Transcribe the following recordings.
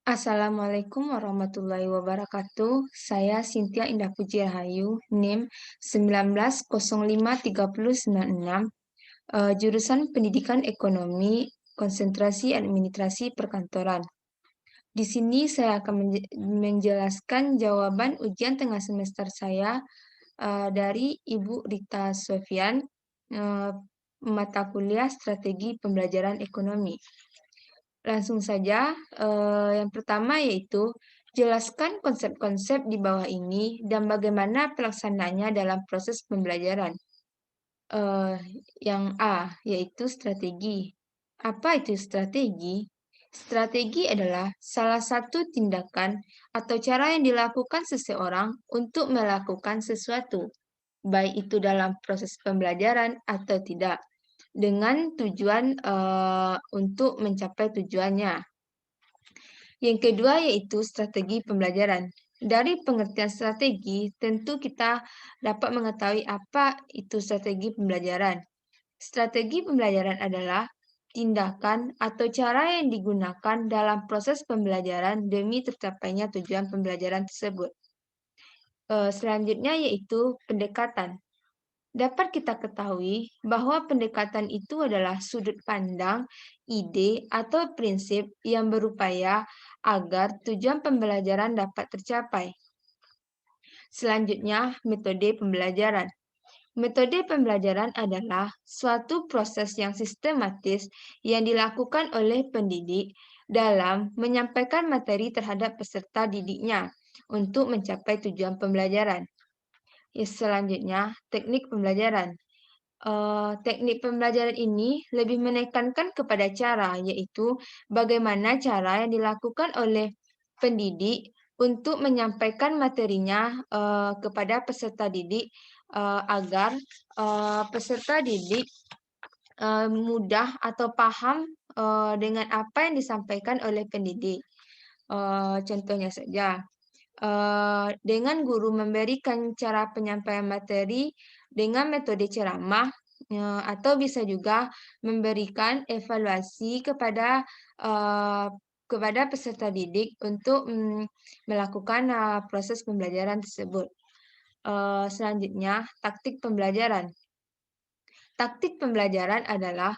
Assalamualaikum warahmatullahi wabarakatuh. Saya Cynthia Indah Puji Rahayu, NIM 19053096, jurusan Pendidikan Ekonomi, konsentrasi Administrasi Perkantoran. Di sini saya akan menjelaskan jawaban ujian tengah semester saya dari Ibu Rita Sofian, eh, mata kuliah Strategi Pembelajaran Ekonomi. Langsung saja, yang pertama yaitu jelaskan konsep-konsep di bawah ini dan bagaimana pelaksanaannya dalam proses pembelajaran. Eh, yang A, yaitu strategi. Apa itu strategi? Strategi adalah salah satu tindakan atau cara yang dilakukan seseorang untuk melakukan sesuatu, baik itu dalam proses pembelajaran atau tidak, dengan tujuan untuk mencapai tujuannya. Yang kedua yaitu strategi pembelajaran. Dari pengertian strategi, tentu kita dapat mengetahui apa itu strategi pembelajaran. Strategi pembelajaran adalah tindakan atau cara yang digunakan dalam proses pembelajaran demi tercapainya tujuan pembelajaran tersebut. Selanjutnya yaitu pendekatan. Dapat kita ketahui bahwa pendekatan itu adalah sudut pandang, ide, atau prinsip yang berupaya agar tujuan pembelajaran dapat tercapai. Selanjutnya, metode pembelajaran. Metode pembelajaran adalah suatu proses yang sistematis yang dilakukan oleh pendidik dalam menyampaikan materi terhadap peserta didiknya untuk mencapai tujuan pembelajaran. Selanjutnya, teknik pembelajaran. Teknik pembelajaran ini lebih menekankan kepada cara, yaitu bagaimana cara yang dilakukan oleh pendidik untuk menyampaikan materinya kepada peserta didik agar peserta didik mudah atau paham dengan apa yang disampaikan oleh pendidik. Contohnya saja, dengan guru memberikan cara penyampaian materi dengan metode ceramah, atau bisa juga memberikan evaluasi kepada peserta didik untuk melakukan proses pembelajaran tersebut. Selanjutnya, taktik pembelajaran. Taktik pembelajaran adalah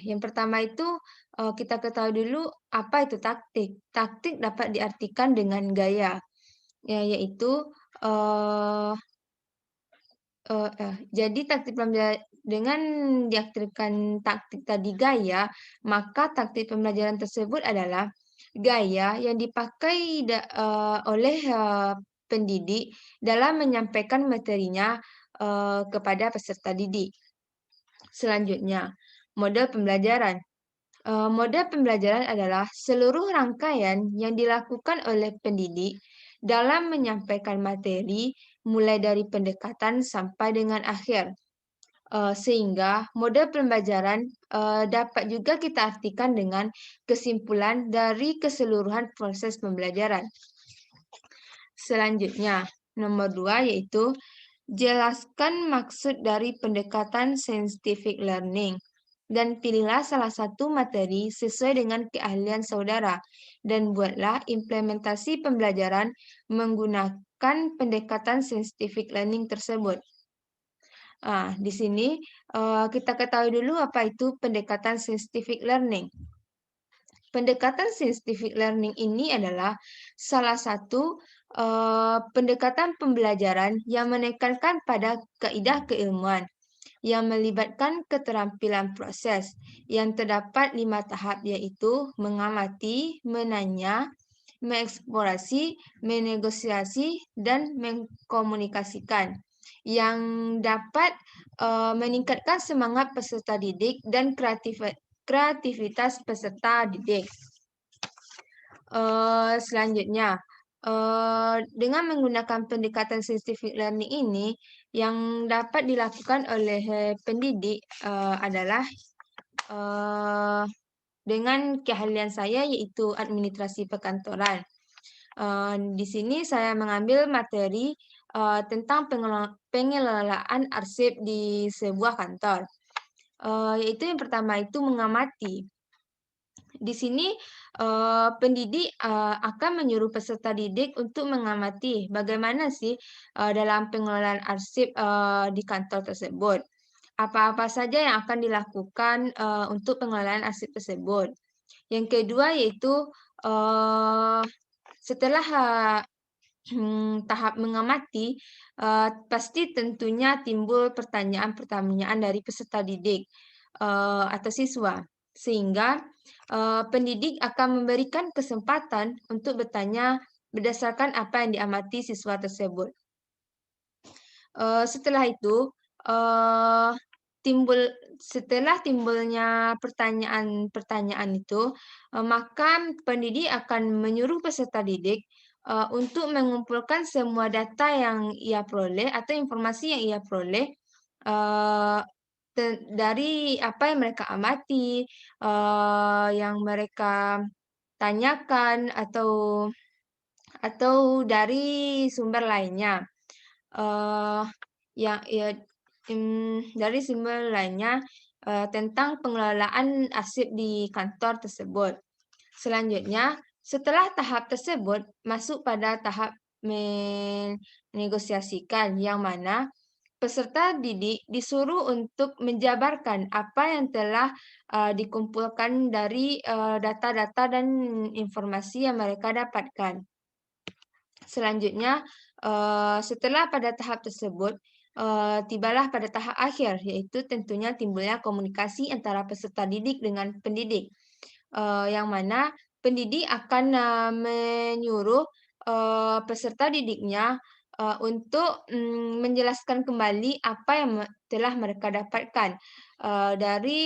yang pertama itu kita ketahui dulu apa itu taktik. Taktik dapat diartikan dengan gaya, ya, yaitu eh, jadi taktik pembelajaran dengan diartikan taktik tadi gaya, maka taktik pembelajaran tersebut adalah gaya yang dipakai oleh pendidik dalam menyampaikan materinya kepada peserta didik. Selanjutnya, model pembelajaran. Model pembelajaran adalah seluruh rangkaian yang dilakukan oleh pendidik dalam menyampaikan materi mulai dari pendekatan sampai dengan akhir. Sehingga model pembelajaran dapat juga kita artikan dengan kesimpulan dari keseluruhan proses pembelajaran. Selanjutnya, nomor 2 yaitu jelaskan maksud dari pendekatan scientific learning dan pilihlah salah satu materi sesuai dengan keahlian saudara dan buatlah implementasi pembelajaran menggunakan pendekatan scientific learning tersebut. Di sini kita ketahui dulu apa itu pendekatan scientific learning. Pendekatan scientific learning ini adalah salah satu pendekatan pembelajaran yang menekankan pada kaidah keilmuan yang melibatkan keterampilan proses yang terdapat 5 tahap yaitu mengamati, menanya, mengeksplorasi, menegosiasi, dan mengkomunikasikan yang dapat meningkatkan semangat peserta didik dan kreativitas peserta didik. Selanjutnya, dengan menggunakan pendekatan scientific learning ini, yang dapat dilakukan oleh pendidik adalah dengan keahlian saya yaitu administrasi perkantoran. Di sini saya mengambil materi tentang pengelolaan arsip di sebuah kantor. Yaitu yang pertama itu mengamati. Di sini, pendidik, akan menyuruh peserta didik untuk mengamati bagaimana sih, dalam pengelolaan arsip, di kantor tersebut. Apa-apa saja yang akan dilakukan, untuk pengelolaan arsip tersebut. Yang kedua yaitu, eee, setelah, tahap mengamati, pasti tentunya timbul pertanyaan-pertanyaan dari peserta didik, atau siswa. Sehingga, pendidik akan memberikan kesempatan untuk bertanya berdasarkan apa yang diamati siswa tersebut. Setelah itu, eee, timbul setelah timbulnya pertanyaan-pertanyaan itu, maka pendidik akan menyuruh peserta didik, untuk mengumpulkan semua data yang ia peroleh atau informasi yang ia peroleh, eee, dari apa yang mereka amati, yang mereka tanyakan atau dari sumber lainnya. Eee, dari sumber lainnya, tentang pengelolaan arsip di kantor tersebut. Selanjutnya, setelah tahap tersebut masuk pada tahap menegosiasikan, yang mana peserta didik disuruh untuk menjabarkan apa yang telah, dikumpulkan dari, data-data dan informasi yang mereka dapatkan. Selanjutnya, setelah pada tahap tersebut, tibalah pada tahap akhir, yaitu tentunya timbulnya komunikasi antara peserta didik dengan pendidik. Yang mana pendidik akan, menyuruh, peserta didiknya, untuk, menjelaskan kembali apa yang telah mereka dapatkan, dari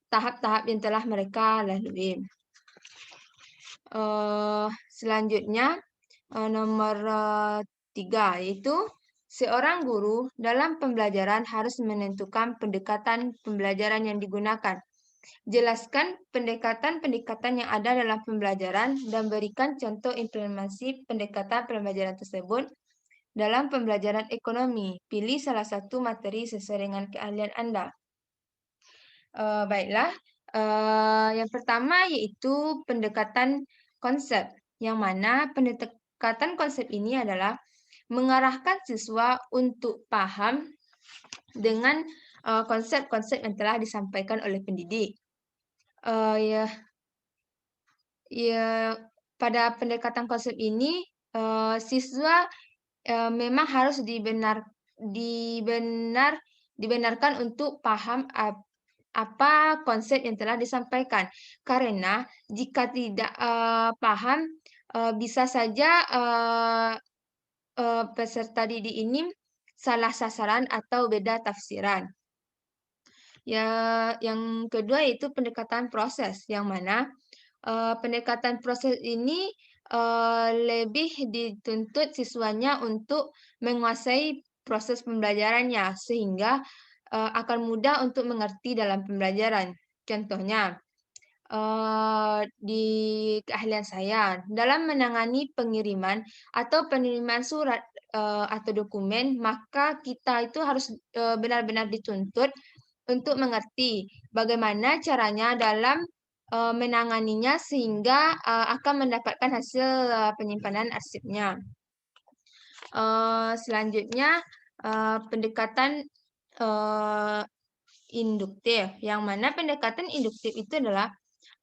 tahap-tahap yang telah mereka lalui. Selanjutnya, nomor, 3, yaitu seorang guru dalam pembelajaran harus menentukan pendekatan pembelajaran yang digunakan. Jelaskan pendekatan-pendekatan yang ada dalam pembelajaran dan berikan contoh implementasi pendekatan pembelajaran tersebut dalam pembelajaran ekonomi. Pilih salah satu materi sesuai dengan keahlian Anda. Baiklah, yang pertama yaitu pendekatan konsep, yang mana pendekatan konsep ini adalah mengarahkan siswa untuk paham dengan, konsep-konsep yang telah disampaikan oleh pendidik. Ya ya, pada pendekatan konsep ini, siswa, memang harus dibenar dibenarkan untuk paham apa konsep yang telah disampaikan. Karena jika tidak, paham, bisa saja, peserta didik ini salah sasaran atau beda tafsiran. Ya, yang kedua yaitu pendekatan proses, yang mana, pendekatan proses ini, lebih dituntut siswanya untuk menguasai proses pembelajarannya, sehingga, akan mudah untuk mengerti dalam pembelajaran. Contohnya, di keahlian saya, dalam menangani pengiriman atau penerimaan surat, atau dokumen, maka kita itu harus, benar-benar dituntut untuk mengerti bagaimana caranya dalam, menanganinya sehingga, akan mendapatkan hasil, penyimpanan arsipnya. Selanjutnya, pendekatan, eee, induktif, yang mana pendekatan induktif itu adalah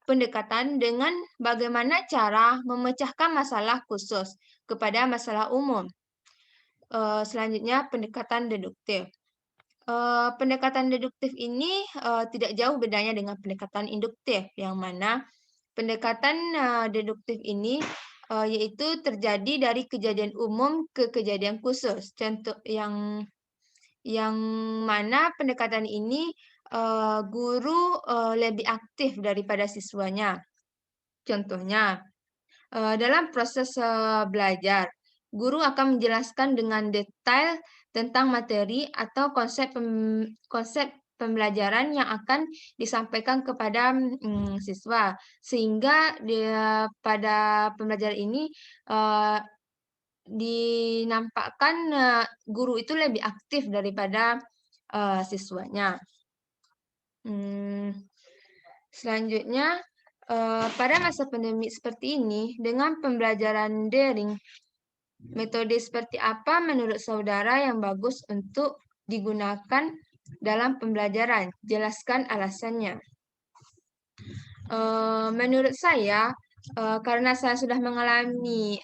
pendekatan dengan bagaimana cara memecahkan masalah khusus kepada masalah umum. Selanjutnya pendekatan deduktif. Pendekatan deduktif ini, tidak jauh bedanya dengan pendekatan induktif, yang mana pendekatan, deduktif ini, yaitu terjadi dari kejadian umum ke kejadian khusus. Contoh yang mana pendekatan ini, guru, lebih aktif daripada siswanya. Contohnya, dalam proses, belajar, guru akan menjelaskan dengan detail tentang materi atau konsep pembelajaran yang akan disampaikan kepada, siswa. Sehingga pada pembelajaran ini, eee, dinampakkan, guru itu lebih aktif daripada, siswanya. Mmm, Selanjutnya, Pada masa pandemi seperti ini, dengan pembelajaran daring, metode seperti apa menurut saudara yang bagus untuk digunakan dalam pembelajaran? Jelaskan alasannya. Menurut saya, karena saya sudah mengalami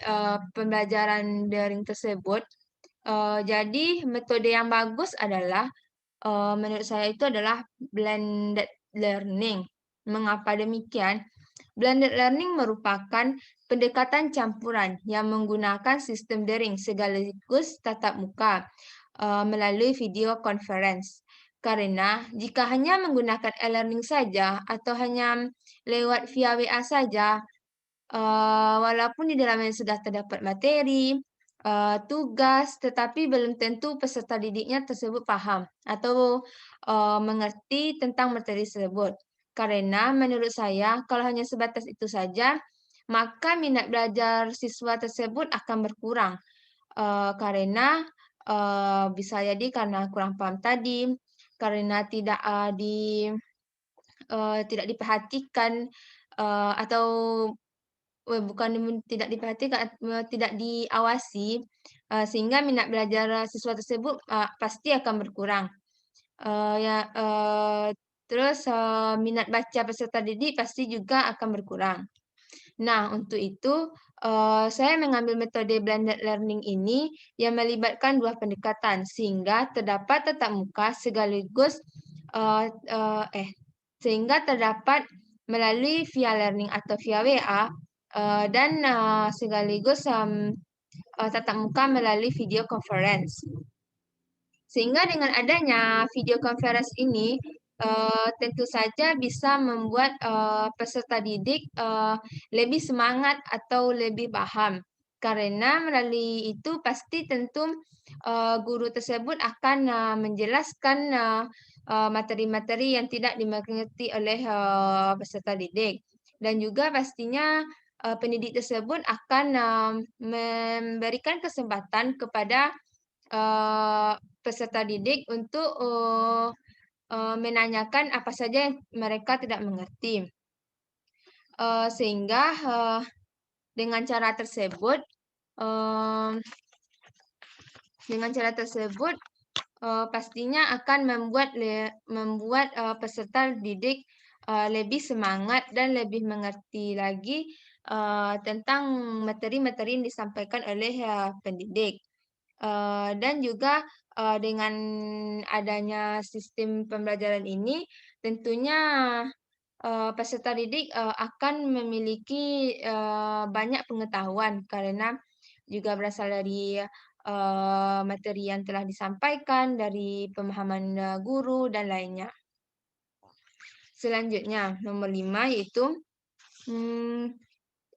pembelajaran daring tersebut, jadi metode yang bagus adalah menurut saya itu adalah blended learning. Mengapa demikian? Blended learning merupakan pendekatan campuran yang menggunakan sistem daring sekaligus tatap muka melalui video conference. Karena jika hanya menggunakan e-learning saja atau hanya lewat via WA saja, walaupun di dalamnya sudah terdapat materi, tugas, tetapi belum tentu peserta didiknya tersebut paham atau mengerti tentang materi tersebut. Karena menurut saya, kalau hanya sebatas itu saja, maka minat belajar siswa tersebut akan berkurang. Karena bisa jadi karena kurang paham tadi, karena tidak diperhatikan atau bukan tidak diperhatikan, tidak diawasi, sehingga minat belajar siswa tersebut pasti akan berkurang. Ya, terus minat baca peserta didik pasti juga akan berkurang. Nah, untuk itu saya mengambil metode blended learning ini yang melibatkan dua pendekatan, sehingga terdapat tatap muka sekaligus eh, eh, eh sehingga terdapat melalui via learning atau via WA dan sekaligus tatap muka melalui video conference. Sehingga dengan adanya video conference ini, tentu saja bisa membuat peserta didik lebih semangat atau lebih paham. Karena melalui itu pasti tentu guru tersebut akan menjelaskan materi-materi yang tidak dimengerti oleh peserta didik. Dan juga pastinya pendidik tersebut akan memberikan kesempatan kepada peserta didik untuk menanyakan apa saja yang mereka tidak mengerti. Sehingga dengan cara tersebut, eh, pastinya akan membuat peserta didik lebih semangat dan lebih mengerti lagi tentang materi-materi yang disampaikan oleh pendidik. Dan juga dengan adanya sistem pembelajaran ini, tentunya peserta didik akan memiliki banyak pengetahuan karena juga berasal dari materi yang telah disampaikan, dari pemahaman guru, dan lainnya. Selanjutnya, nomor 5 yaitu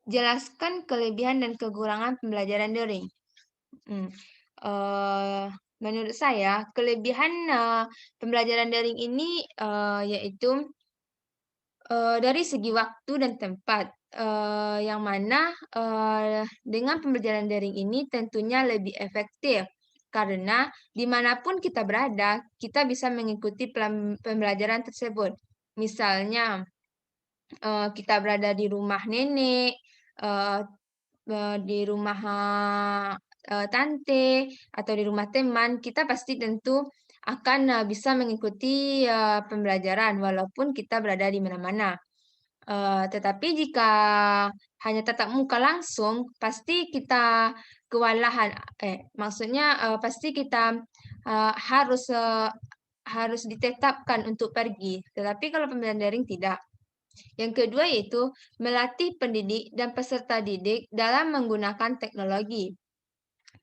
jelaskan kelebihan dan kekurangan pembelajaran daring. Menurut saya, kelebihan pembelajaran daring ini yaitu dari segi waktu dan tempat, yang mana dengan pembelajaran daring ini tentunya lebih efektif karena dimanapun kita berada, kita bisa mengikuti pembelajaran tersebut. Misalnya, kita berada di rumah nenek, eh, di rumah tante, atau di rumah teman, kita pasti tentu akan bisa mengikuti pembelajaran walaupun kita berada di mana-mana. Tetapi jika hanya tatap muka langsung, pasti kita kewalahan. Maksudnya pasti kita harus ditetapkan untuk pergi. Tetapi kalau pembelajaran daring tidak. Yang kedua yaitu melatih pendidik dan peserta didik dalam menggunakan teknologi.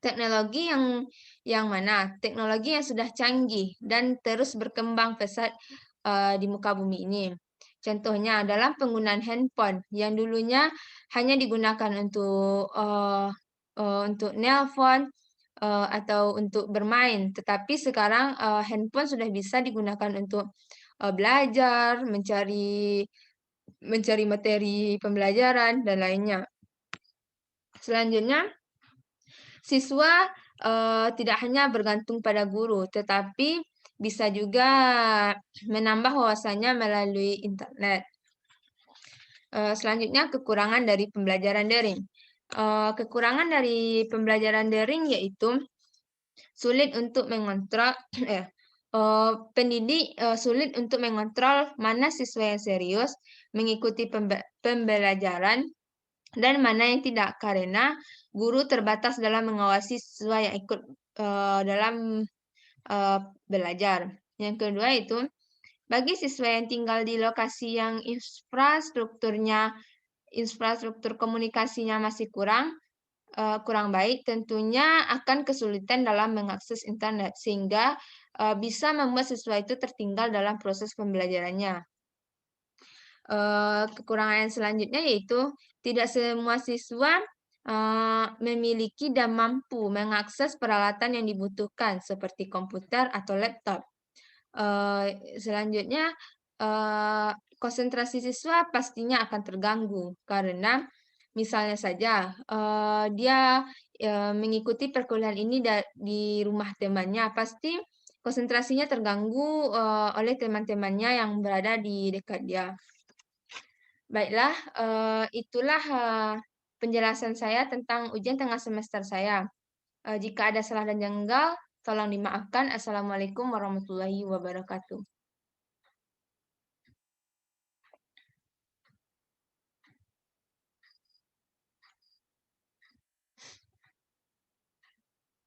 Teknologi yang mana? Teknologi yang sudah canggih dan terus berkembang pesat di muka bumi ini. Contohnya dalam penggunaan handphone yang dulunya hanya digunakan untuk nelpon atau untuk bermain, tetapi sekarang handphone sudah bisa digunakan untuk belajar, mencari materi pembelajaran dan lainnya. Selanjutnya, siswa tidak hanya bergantung pada guru, tetapi bisa juga menambah wawasannya melalui internet. Selanjutnya kekurangan dari pembelajaran daring. Kekurangan dari pembelajaran daring yaitu sulit untuk mengontrol pendidik sulit untuk mengontrol mana siswa yang serius mengikuti pembelajaran dan mana yang tidak, karena guru terbatas dalam mengawasi siswa yang ikut dalam belajar. Yang kedua itu, bagi siswa yang tinggal di lokasi yang infrastruktur komunikasinya masih kurang baik, tentunya akan kesulitan dalam mengakses internet, sehingga bisa membuat siswa itu tertinggal dalam proses pembelajarannya. Kekurangan yang selanjutnya yaitu tidak semua siswa memiliki dan mampu mengakses peralatan yang dibutuhkan seperti komputer atau laptop. Selanjutnya, konsentrasi siswa pastinya akan terganggu karena misalnya saja, dia mengikuti perkuliahan ini di rumah temannya, pasti konsentrasinya terganggu oleh teman-temannya yang berada di dekat dia. Baiklah, itulah penjelasan saya tentang ujian tengah semester saya. Jika ada salah dan janggal, tolong dimaafkan. Assalamualaikum warahmatullahi wabarakatuh.